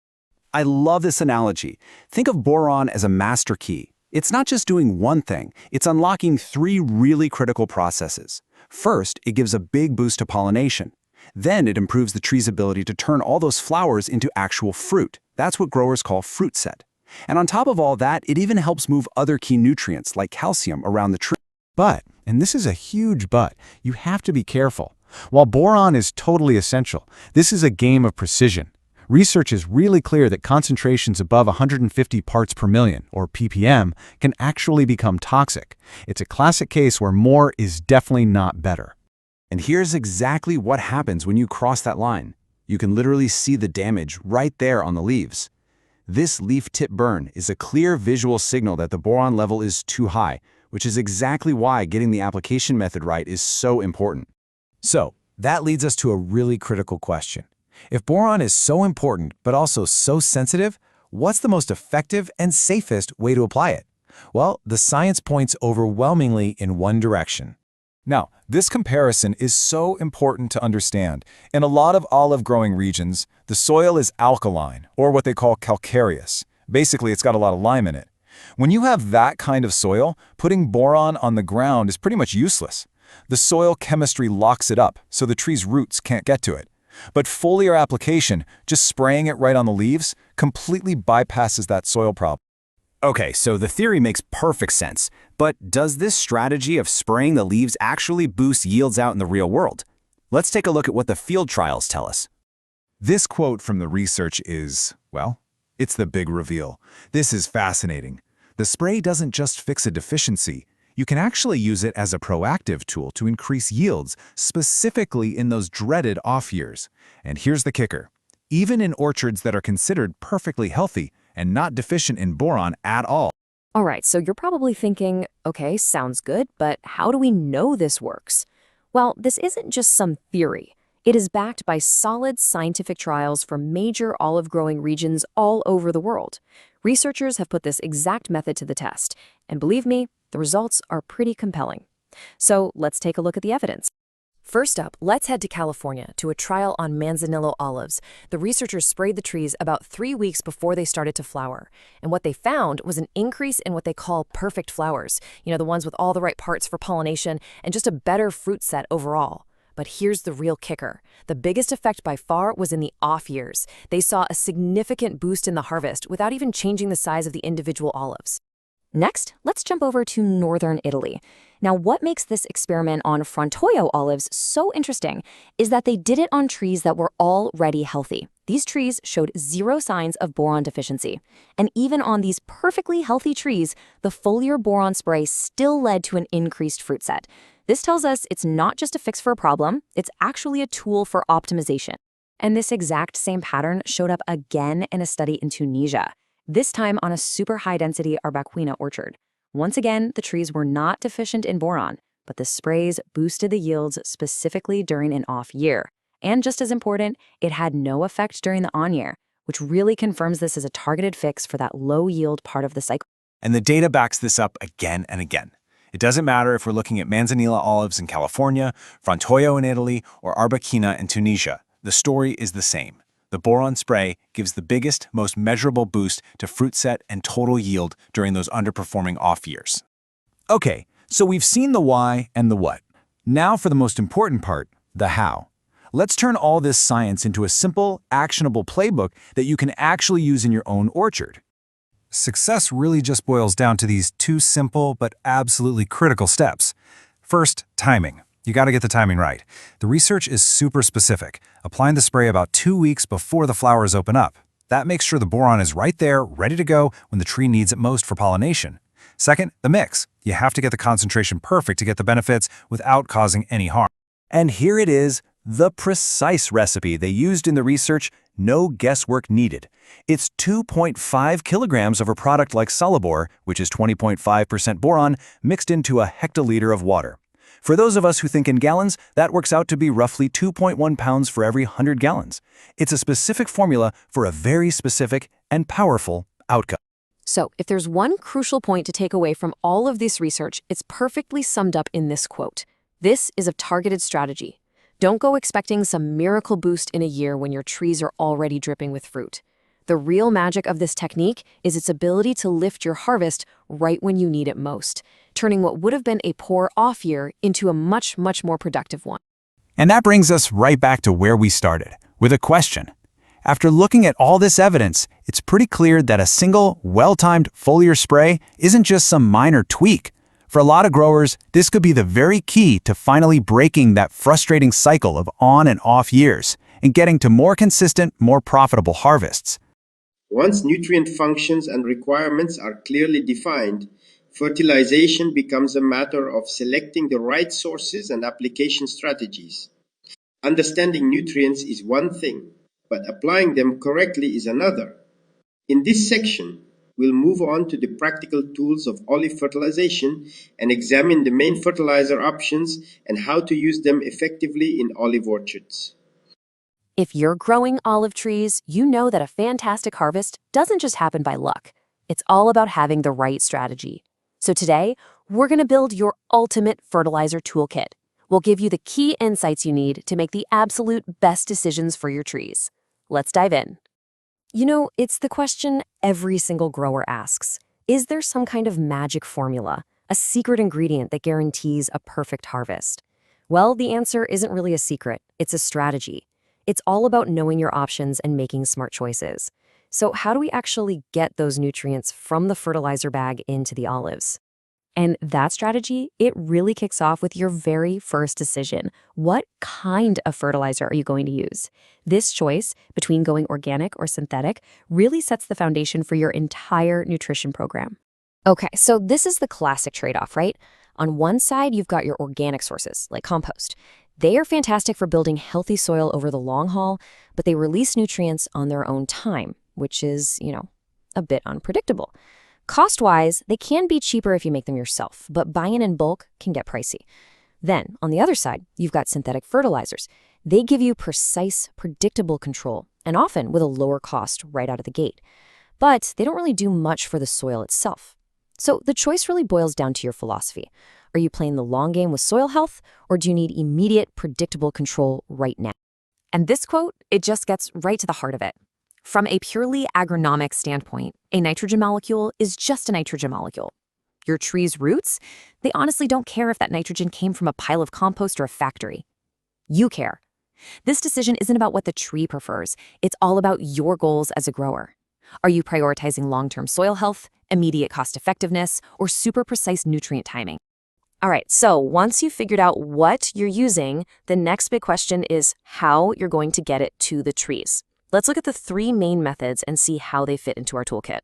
I love this analogy. Think of boron as a master key. It's not just doing one thing, it's unlocking 3 really critical processes. First, it gives a big boost to pollination. Then it improves the tree's ability to turn all those flowers into actual fruit. That's what growers call fruit set. And on top of all that, it even helps move other key nutrients like calcium around the tree. But, and this is a huge but, you have to be careful. While boron is totally essential, this is a game of precision. Research is really clear that concentrations above 150 parts per million, or ppm, can actually become toxic. It's a classic case where more is definitely not better. And here's exactly what happens when you cross that line. You can literally see the damage right there on the leaves. This leaf tip burn is a clear visual signal that the boron level is too high, which is exactly why getting the application method right is so important. So, that leads us to a really critical question. If boron is so important but also so sensitive, what's the most effective and safest way to apply it? Well, the science points overwhelmingly in one direction. Now, this comparison is so important to understand. In a lot of olive-growing regions, the soil is alkaline, or what they call calcareous. Basically, it's got a lot of lime in it. When you have that kind of soil, putting boron on the ground is pretty much useless. The soil chemistry locks it up, so the tree's roots can't get to it. But foliar application, just spraying it right on the leaves, completely bypasses that soil problem. Okay, so the theory makes perfect sense, but does this strategy of spraying the leaves actually boost yields out in the real world? Let's take a look at what the field trials tell us. This quote from the research is, well, it's the big reveal. This is fascinating. The spray doesn't just fix a deficiency. You can actually use it as a proactive tool to increase yields, specifically in those dreaded off years. And here's the kicker. Even in orchards that are considered perfectly healthy and not deficient in boron at all. All right, so you're probably thinking, okay, sounds good, but how do we know this works? Well, this isn't just some theory. It is backed by solid scientific trials from major olive-growing regions all over the world. Researchers have put this exact method to the test, and believe me, the results are pretty compelling. So let's take a look at the evidence. First up, let's head to California to a trial on manzanillo olives. The researchers sprayed the trees about 3 weeks before they started to flower. And what they found was an increase in what they call perfect flowers, the ones with all the right parts for pollination and just a better fruit set overall. But here's the real kicker. The biggest effect by far was in the off years. They saw a significant boost in the harvest without even changing the size of the individual olives. Next, let's jump over to northern Italy. Now, what makes this experiment on Frontoio olives so interesting is that they did it on trees that were already healthy. These trees showed zero signs of boron deficiency. And even on these perfectly healthy trees, the foliar boron spray still led to an increased fruit set. This tells us it's not just a fix for a problem, it's actually a tool for optimization. And this exact same pattern showed up again in a study in Tunisia, this time on a super high-density Arbequina orchard. Once again, the trees were not deficient in boron, but the sprays boosted the yields specifically during an off year. And just as important, it had no effect during the on year, which really confirms this as a targeted fix for that low-yield part of the cycle. And the data backs this up again and again. It doesn't matter if we're looking at manzanilla olives in California, Frontoio in Italy, or Arbequina in Tunisia. The story is the same. The boron spray gives the biggest, most measurable boost to fruit set and total yield during those underperforming off years. Okay, so we've seen the why and the what. Now for the most important part, the how. Let's turn all this science into a simple, actionable playbook that you can actually use in your own orchard. Success really just boils down to these two simple but absolutely critical steps. First, timing. You got to get the timing right. The research is super specific, applying the spray about 2 weeks before the flowers open up. That makes sure the boron is right there, ready to go when the tree needs it most for pollination. Second, the mix. You have to get the concentration perfect to get the benefits without causing any harm. And here it is, the precise recipe they used in the research, no guesswork needed. It's 2.5 kilograms of a product like Solibor, which is 20.5% boron, mixed into a hectoliter of water. For those of us who think in gallons, that works out to be roughly 2.1 pounds for every 100 gallons. It's a specific formula for a very specific and powerful outcome. So, if there's one crucial point to take away from all of this research, it's perfectly summed up in this quote. This is a targeted strategy. Don't go expecting some miracle boost in a year when your trees are already dripping with fruit. The real magic of this technique is its ability to lift your harvest right when you need it most, turning what would have been a poor off year into a much, much more productive one. And that brings us right back to where we started, with a question. After looking at all this evidence, it's pretty clear that a single, well-timed foliar spray isn't just some minor tweak. For a lot of growers, this could be the very key to finally breaking that frustrating cycle of on and off years and getting to more consistent, more profitable harvests. Once nutrient functions and requirements are clearly defined, fertilization becomes a matter of selecting the right sources and application strategies. Understanding nutrients is one thing, but applying them correctly is another. In this section, we'll move on to the practical tools of olive fertilization and examine the main fertilizer options and how to use them effectively in olive orchards. If you're growing olive trees, you know that a fantastic harvest doesn't just happen by luck. It's all about having the right strategy. So today, we're going to build your ultimate fertilizer toolkit. We'll give you the key insights you need to make the absolute best decisions for your trees. Let's dive in. You know, it's the question every single grower asks. Is there some kind of magic formula, a secret ingredient that guarantees a perfect harvest? Well, the answer isn't really a secret. It's a strategy. It's all about knowing your options and making smart choices. So how do we actually get those nutrients from the fertilizer bag into the olives? And that strategy, it really kicks off with your very first decision. What kind of fertilizer are you going to use? This choice between going organic or synthetic really sets the foundation for your entire nutrition program. Okay, so this is the classic trade-off, right? On one side, you've got your organic sources, like compost. They are fantastic for building healthy soil over the long haul, but they release nutrients on their own time, which is, a bit unpredictable. Cost-wise, they can be cheaper if you make them yourself, but buying in bulk can get pricey. Then, on the other side, you've got synthetic fertilizers. They give you precise, predictable control, and often with a lower cost right out of the gate. But they don't really do much for the soil itself. So the choice really boils down to your philosophy. Are you playing the long game with soil health, or do you need immediate, predictable control right now? And this quote, it just gets right to the heart of it. From a purely agronomic standpoint, a nitrogen molecule is just a nitrogen molecule. Your tree's roots, they honestly don't care if that nitrogen came from a pile of compost or a factory. You care. This decision isn't about what the tree prefers. It's all about your goals as a grower. Are you prioritizing long-term soil health, immediate cost effectiveness, or super precise nutrient timing? All right, so once you've figured out what you're using, the next big question is how you're going to get it to the trees. Let's look at the three main methods and see how they fit into our toolkit.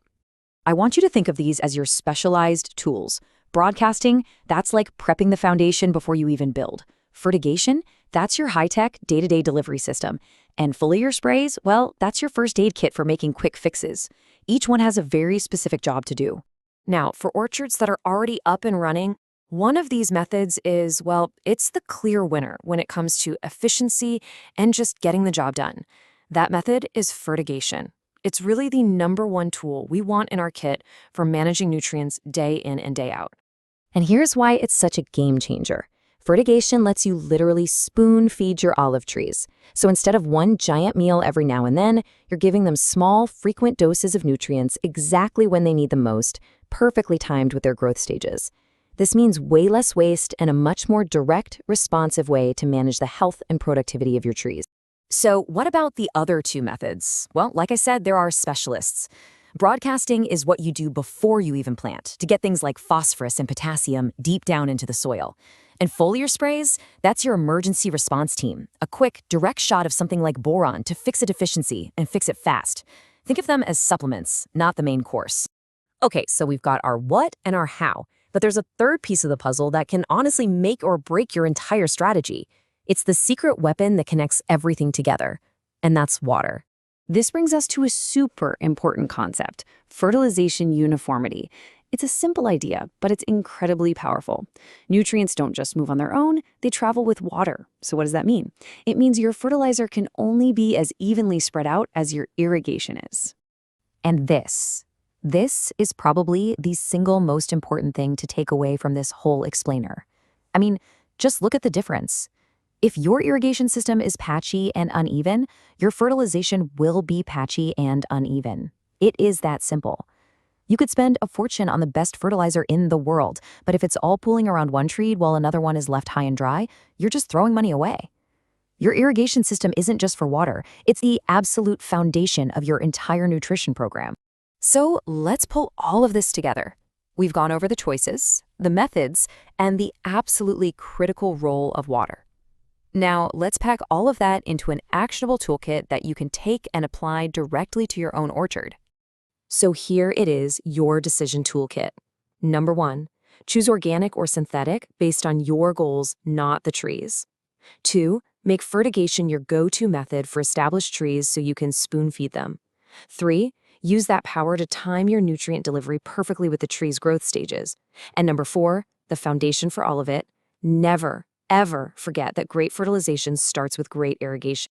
I want you to think of these as your specialized tools. Broadcasting, that's like prepping the foundation before you even build. Fertigation, that's your high-tech, day-to-day delivery system. And foliar sprays, well, that's your first aid kit for making quick fixes. Each one has a very specific job to do. Now, for orchards that are already up and running, one of these methods is, well, it's the clear winner when it comes to efficiency and just getting the job done. That method is fertigation. It's really the #1 tool we want in our kit for managing nutrients day in and day out. And here's why it's such a game changer. Fertigation lets you literally spoon feed your olive trees. So instead of one giant meal every now and then, you're giving them small, frequent doses of nutrients exactly when they need them most, perfectly timed with their growth stages. This means way less waste and a much more direct, responsive way to manage the health and productivity of your trees. So what about the other two methods? Well, like I said, there are specialists. Broadcasting is what you do before you even plant, to get things like phosphorus and potassium deep down into the soil. And foliar sprays, that's your emergency response team, a quick, direct shot of something like boron to fix a deficiency and fix it fast. Think of them as supplements, not the main course. Okay, so we've got our what and our how, but there's a third piece of the puzzle that can honestly make or break your entire strategy. It's the secret weapon that connects everything together, and that's water. This brings us to a super important concept, fertilization uniformity. It's a simple idea, but it's incredibly powerful. Nutrients don't just move on their own, they travel with water. So what does that mean? It means your fertilizer can only be as evenly spread out as your irrigation is. And this is probably the single most important thing to take away from this whole explainer. I mean, just look at the difference. If your irrigation system is patchy and uneven, your fertilization will be patchy and uneven. It is that simple. You could spend a fortune on the best fertilizer in the world, but if it's all pooling around one tree while another one is left high and dry, you're just throwing money away. Your irrigation system isn't just for water, it's the absolute foundation of your entire nutrition program. So let's pull all of this together. We've gone over the choices, the methods, and the absolutely critical role of water. Now, let's pack all of that into an actionable toolkit that you can take and apply directly to your own orchard. So here it is, your decision toolkit. #1, choose organic or synthetic based on your goals, not the trees. 2, make fertigation your go-to method for established trees so you can spoon feed them. 3, Use that power to time your nutrient delivery perfectly with the tree's growth stages. And number 4, the foundation for all of it, never, ever forget that great fertilization starts with great irrigation.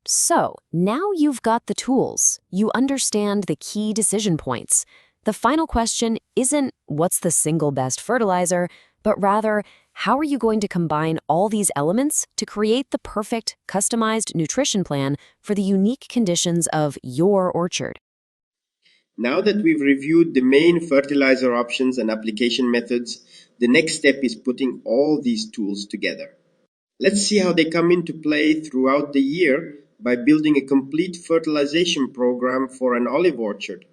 So, now you've got the tools. You understand the key decision points. The final question isn't what's the single best fertilizer, but rather, how are you going to combine all these elements to create the perfect, customized nutrition plan for the unique conditions of your orchard? Now that we've reviewed the main fertilizer options and application methods, the next step is putting all these tools together. Let's see how they come into play throughout the year by building a complete fertilization program for an olive orchard.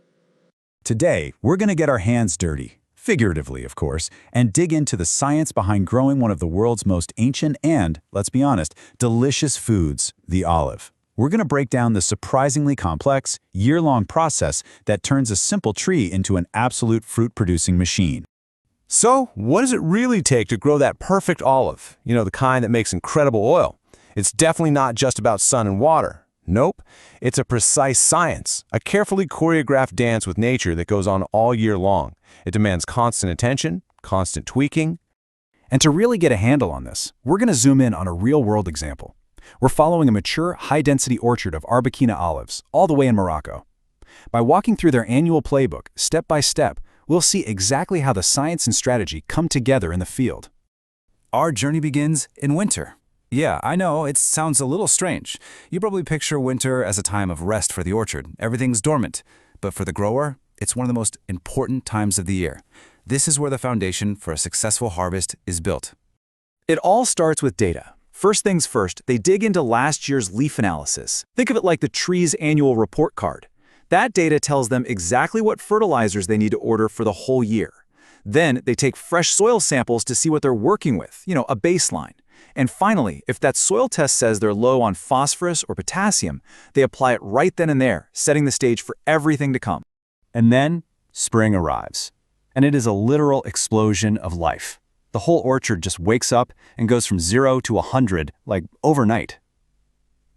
Today, we're going to get our hands dirty, figuratively of course, and dig into the science behind growing one of the world's most ancient and, let's be honest, delicious foods, the olive. We're going to break down the surprisingly complex, year-long process that turns a simple tree into an absolute fruit-producing machine. So, what does it really take to grow that perfect olive? You know, the kind that makes incredible oil. It's definitely not just about sun and water. Nope, it's a precise science, a carefully choreographed dance with nature that goes on all year long. It demands constant attention, constant tweaking. And to really get a handle on this, we're going to zoom in on a real-world example. We're following a mature, high-density orchard of Arbequina olives, all the way in Morocco. By walking through their annual playbook, step by step, we'll see exactly how the science and strategy come together in the field. Our journey begins in winter. Yeah, I know, it sounds a little strange. You probably picture winter as a time of rest for the orchard. Everything's dormant. But for the grower, it's one of the most important times of the year. This is where the foundation for a successful harvest is built. It all starts with data. First things first, they dig into last year's leaf analysis. Think of it like the tree's annual report card. That data tells them exactly what fertilizers they need to order for the whole year. Then they take fresh soil samples to see what they're working with, a baseline. And finally, if that soil test says they're low on phosphorus or potassium, they apply it right then and there, setting the stage for everything to come. And then, spring arrives. And it is a literal explosion of life. The whole orchard just wakes up and goes from 0 to 100, like overnight.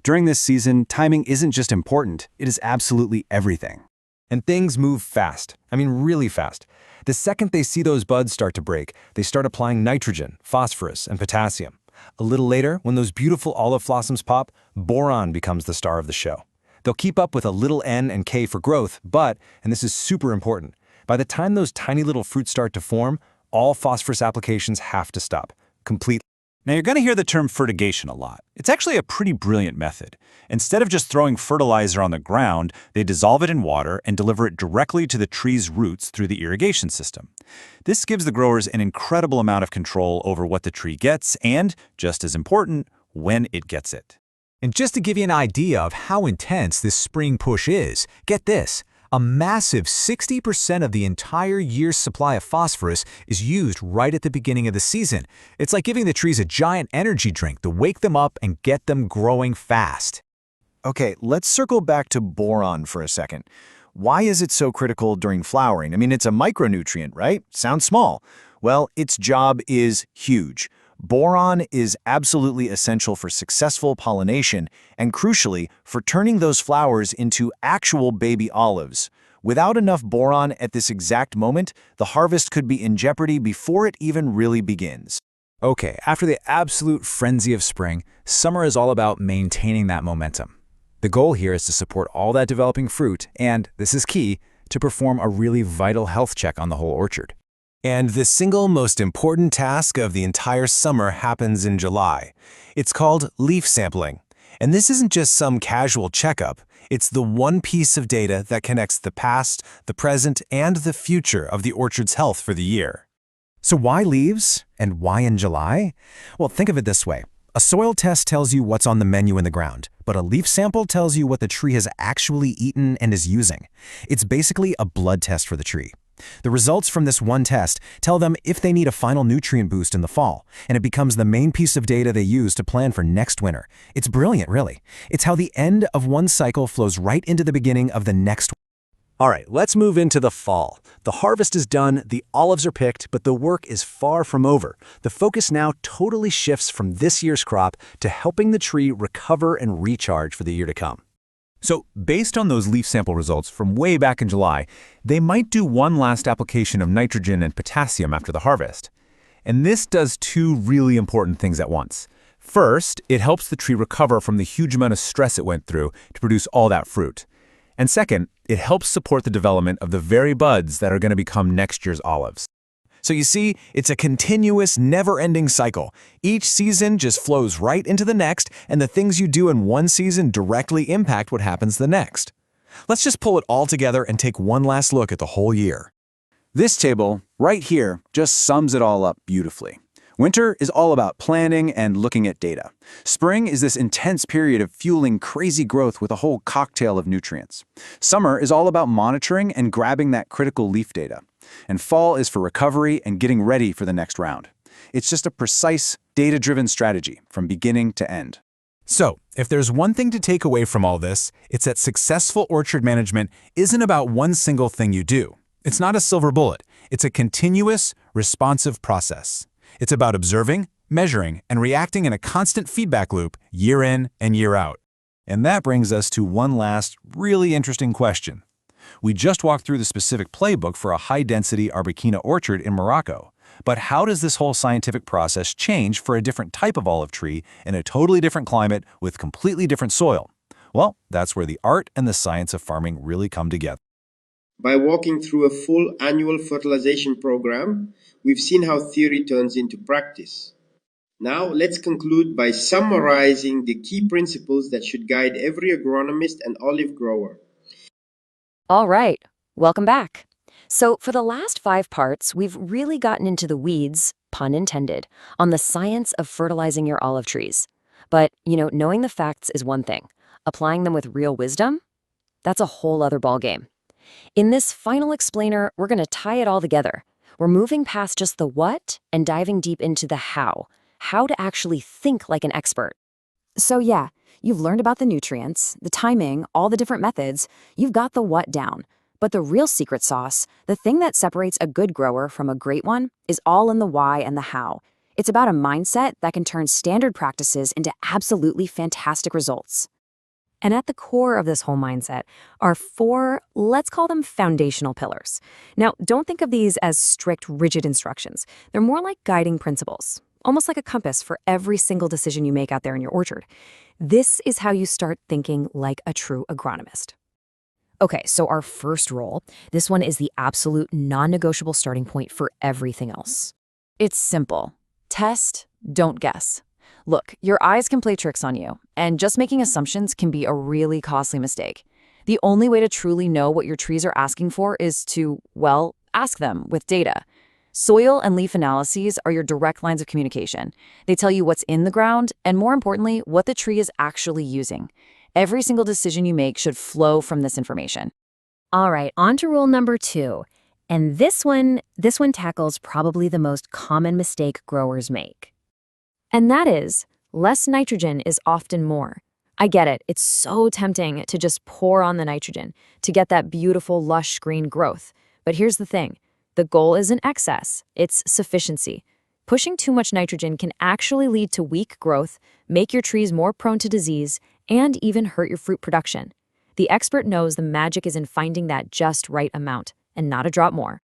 During this season, timing isn't just important, it is absolutely everything. And things move fast. I mean, really fast. The second they see those buds start to break, they start applying nitrogen, phosphorus, and potassium. A little later, when those beautiful olive blossoms pop, boron becomes the star of the show. They'll keep up with a little N and K for growth, but, and this is super important, by the time those tiny little fruits start to form, all phosphorus applications have to stop, completely. Now you're going to hear the term fertigation a lot. It's actually a pretty brilliant method. Instead of just throwing fertilizer on the ground, they dissolve it in water and deliver it directly to the tree's roots through the irrigation system. This gives the growers an incredible amount of control over what the tree gets and, just as important, when it gets it. And just to give you an idea of how intense this spring push is, get this. A massive 60% of the entire year's supply of phosphorus is used right at the beginning of the season. It's like giving the trees a giant energy drink to wake them up and get them growing fast. Okay, let's circle back to boron for a second. Why is it so critical during flowering? I mean, it's a micronutrient, right? Sounds small. Well, its job is huge. Boron is absolutely essential for successful pollination and, crucially, for turning those flowers into actual baby olives. Without enough boron at this exact moment, the harvest could be in jeopardy before it even really begins. Okay, after the absolute frenzy of spring, summer is all about maintaining that momentum. The goal here is to support all that developing fruit and, this is key, to perform a really vital health check on the whole orchard. And the single most important task of the entire summer happens in July. It's called leaf sampling. And this isn't just some casual checkup. It's the one piece of data that connects the past, the present, and the future of the orchard's health for the year. So why leaves? And why in July? Well, think of it this way. A soil test tells you what's on the menu in the ground, but a leaf sample tells you what the tree has actually eaten and is using. It's basically a blood test for the tree. The results from this one test tell them if they need a final nutrient boost in the fall, and it becomes the main piece of data they use to plan for next winter. It's brilliant, really. It's how the end of one cycle flows right into the beginning of the next. All right, let's move into the fall. The harvest is done, the olives are picked, but the work is far from over. The focus now totally shifts from this year's crop to helping the tree recover and recharge for the year to come. So based on those leaf sample results from way back in July, they might do one last application of nitrogen and potassium after the harvest. And this does two really important things at once. First, it helps the tree recover from the huge amount of stress it went through to produce all that fruit. And second, it helps support the development of the very buds that are going to become next year's olives. So you see, it's a continuous, never-ending cycle. Each season just flows right into the next, and the things you do in one season directly impact what happens the next. Let's just pull it all together and take one last look at the whole year. This table, right here, just sums it all up beautifully. Winter is all about planning and looking at data. Spring is this intense period of fueling crazy growth with a whole cocktail of nutrients. Summer is all about monitoring and grabbing that critical leaf data. And fall is for recovery and getting ready for the next round. It's just a precise, data-driven strategy from beginning to end. So, if there's one thing to take away from all this, it's that successful orchard management isn't about one single thing you do. It's not a silver bullet. It's a continuous, responsive process. It's about observing, measuring, and reacting in a constant feedback loop year in and year out. And that brings us to one last, really interesting question. We just walked through the specific playbook for a high-density Arbequina orchard in Morocco. But how does this whole scientific process change for a different type of olive tree in a totally different climate with completely different soil? Well, that's where the art and the science of farming really come together. By walking through a full annual fertilization program, we've seen how theory turns into practice. Now, let's conclude by summarizing the key principles that should guide every agronomist and olive grower. All right, welcome back. So for the last 5 parts, we've really gotten into the weeds, pun intended, on the science of fertilizing your olive trees. But, knowing the facts is one thing. Applying them with real wisdom? That's a whole other ballgame. In this final explainer, we're going to tie it all together. We're moving past just the what and diving deep into the how to actually think like an expert. So yeah, you've learned about the nutrients, the timing, all the different methods. You've got the what down. But the real secret sauce, the thing that separates a good grower from a great one, is all in the why and the how. It's about a mindset that can turn standard practices into absolutely fantastic results. And at the core of this whole mindset are 4, let's call them foundational pillars. Now, don't think of these as strict, rigid instructions. They're more like guiding principles, almost like a compass for every single decision you make out there in your orchard. This is how you start thinking like a true agronomist. Okay, so our first rule, this one is the absolute non-negotiable starting point for everything else. It's simple. Test, don't guess. Look, your eyes can play tricks on you, and just making assumptions can be a really costly mistake. The only way to truly know what your trees are asking for is to, well, ask them with data. Soil and leaf analyses are your direct lines of communication. They tell you what's in the ground, and more importantly, what the tree is actually using. Every single decision you make should flow from this information. All right, on to rule number 2. And this one tackles probably the most common mistake growers make. And that is, less nitrogen is often more. I get it, it's so tempting to just pour on the nitrogen to get that beautiful, lush green growth. But here's the thing, the goal isn't excess, it's sufficiency. Pushing too much nitrogen can actually lead to weak growth, make your trees more prone to disease, and even hurt your fruit production. The expert knows the magic is in finding that just right amount, and not a drop more.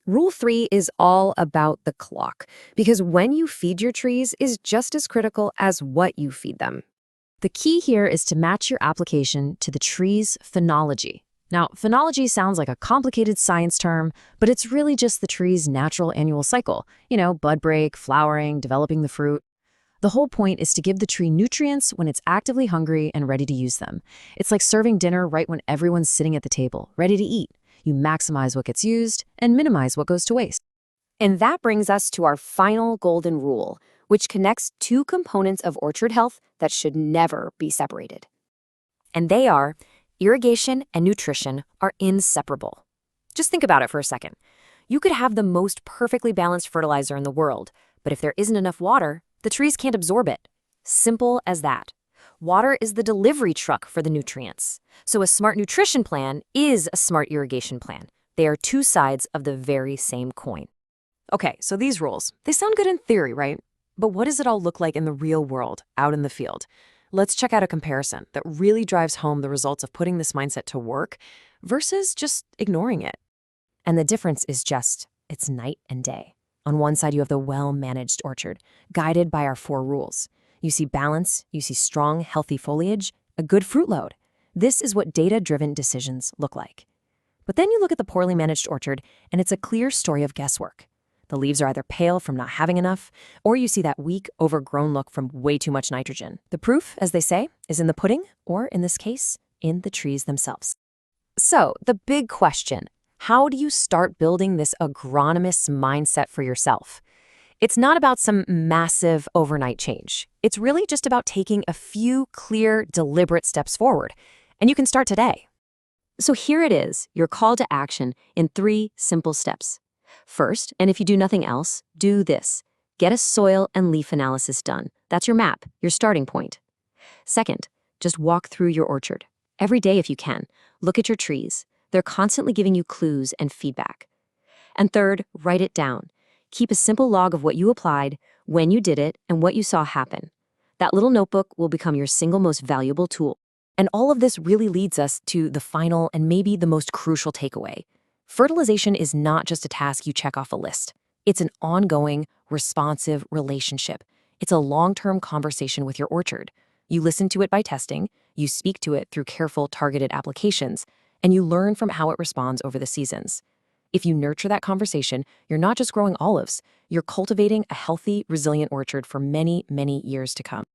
Rule 3 is all about the clock, because when you feed your trees is just as critical as what you feed them. The key here is to match your application to the tree's phenology. Now, phenology sounds like a complicated science term, but it's really just the tree's natural annual cycle. Bud break, flowering, developing the fruit. The whole point is to give the tree nutrients when it's actively hungry and ready to use them. It's like serving dinner right when everyone's sitting at the table, ready to eat. You maximize what gets used and minimize what goes to waste. And that brings us to our final golden rule, which connects 2 components of orchard health that should never be separated. And they are irrigation and nutrition are inseparable. Just think about it for a second. You could have the most perfectly balanced fertilizer in the world, but if there isn't enough water, the trees can't absorb it. Simple as that. Water is the delivery truck for the nutrients. So a smart nutrition plan is a smart irrigation plan. They are 2 sides of the very same coin. Okay, so these rules, they sound good in theory, right? But what does it all look like in the real world, out in the field? Let's check out a comparison that really drives home the results of putting this mindset to work versus just ignoring it. And the difference is it's night and day. On one side, you have the well-managed orchard, guided by our 4 rules. You see balance, you see strong, healthy foliage, a good fruit load. This is what data-driven decisions look like. But then you look at the poorly managed orchard, and it's a clear story of guesswork. The leaves are either pale from not having enough, or you see that weak, overgrown look from way too much nitrogen. The proof, as they say, is in the pudding, or in this case, in the trees themselves. So, the big question: how do you start building this agronomist's mindset for yourself? It's not about some massive overnight change. It's really just about taking a few clear, deliberate steps forward. And you can start today. So here it is, your call to action in 3 simple steps. First, and if you do nothing else, do this. Get a soil and leaf analysis done. That's your map, your starting point. Second, just walk through your orchard. Every day if you can. Look at your trees. They're constantly giving you clues and feedback. And third, write it down. Keep a simple log of what you applied, when you did it, and what you saw happen. That little notebook will become your single most valuable tool. And all of this really leads us to the final and maybe the most crucial takeaway. Fertilization is not just a task you check off a list. It's an ongoing, responsive relationship. It's a long-term conversation with your orchard. You listen to it by testing, you speak to it through careful, targeted applications, and you learn from how it responds over the seasons. If you nurture that conversation, you're not just growing olives, you're cultivating a healthy, resilient orchard for many, many years to come.